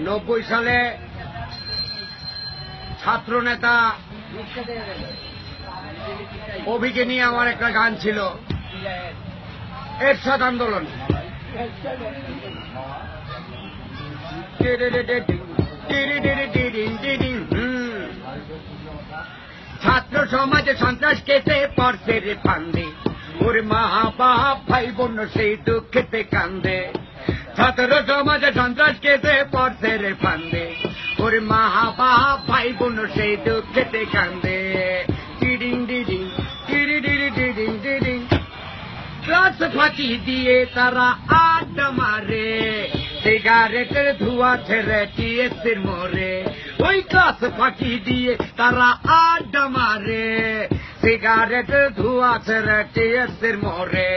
90 সালে ছাত্র নেতা অভিকে নিয়ে আমার একটা গান ছিল, এরশাদ আন্দোলন। ছাত্র সমাজে সন্ত্রাস কেটে পড়ছে রে ফান্দে, ওর মা বাপ ভাই বোন সেই দুঃখেতে কান্দে। ছাত্র সমাজে সন্ত্রাস কেটে পড়ছে রে ফান্দে, ওর মা বাপ ভাই বোন সেই দুঃখেতে কান্দে। টিডিং ডিডিং টিরি ডিরি ডিডিং ডিডিং, ক্লাস ফাঁকি দিয়ে তারা আড্ডা মারে, সিগারেটের ধোঁয়া ছেড়ে টিএসসির মোড়ে। ওই ক্লাস ফাঁকি দিয়ে তারা আড্ডা মারে, সিগারেটের ধোঁয়া ছেড়ে টিএসসির মোড়ে।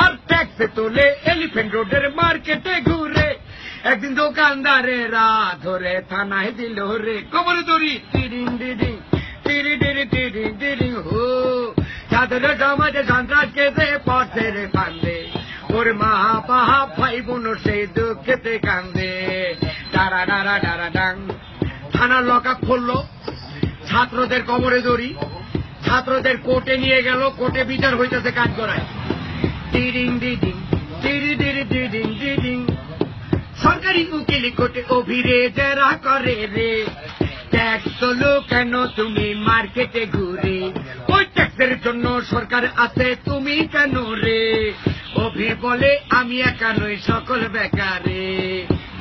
আর ট্যাক্স তুলে এলিফ্যান্ট রোডের মার্কেটে ঘুরে, একদিন দোকানদারেরা ধরে থানায় দিল রে কবর দড়ি। টিডিং ডিডিং টিরি ডিরি টিডিং ডিডিং হো, ছাত্র সমাজে সন্ত্রাস কেটে পড়ছে রে ফান্দে, ওর মা বাপ ভাই বোন সেই দুঃখেতে কান্দে। ডারা ডারা ডারা ডাং, থানার লকআপ খুললো, ছাত্রদের কোমরে দড়ি, ছাত্রদের কোর্টে নিয়ে গেল, কোর্টে বিচার হইতেছে কাজ করায়। টিডিং ডিডিং টিরি ডিরি ডিডিং ডিডিং, সরকারি উকিলি কোর্টে অভিরে জেরা করে রে, ট্যাক্স তোলো কেন তুমি মার্কেটে ঘুরে, ওই ট্যাক্সের জন্য সরকার আছে তুমি কেন রে। অভি বলে আমি একা নই সকল বেকারে।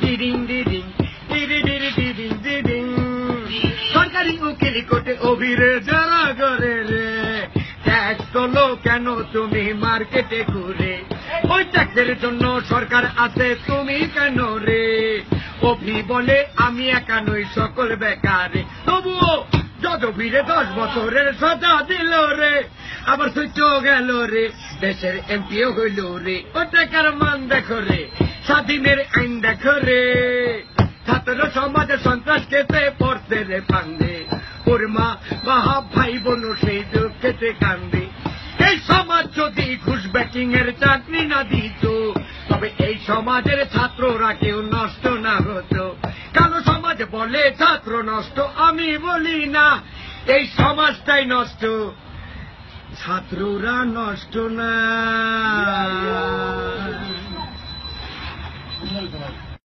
টিডিং ডিডিং টিরি ডিরি ডিডিং ডিডিং, সরকারি উকিলি কোর্টে অভিরে যারা করে রে, ট্যাক্স তোলো কেন তুমি মার্কেটে ঘুরে, ওই ট্যাক্সের জন্য সরকার আছে তুমি কেন রে। অভি বলে আমি একা নই সকল বেকারে। তবুও যত ভিড়ে 10 বছরের সাজা দিল রে, আবার সুইচ গেল রে, দেশের এমপিও হইল রে। ও টাকার মান দেখো রে, স্বাধীনের আইন দেখো রে। ছাত্র সমাজে সন্ত্রাস কেটে পড়ছে রে ফান্দে, ওর মা বাপ ভাই বোন সেই দুঃখেতে কান্দে। এই সমাজ যদি ঘুষ ব্যাকিং এর চাকরি না দিত, তবে এই সমাজের ছাত্ররা কেউ নষ্ট না হতো। কালো সমাজ বলে ছাত্র নষ্ট, আমি বলি না, এই সমাজটাই নষ্ট, ছাত্ররা নষ্ট না।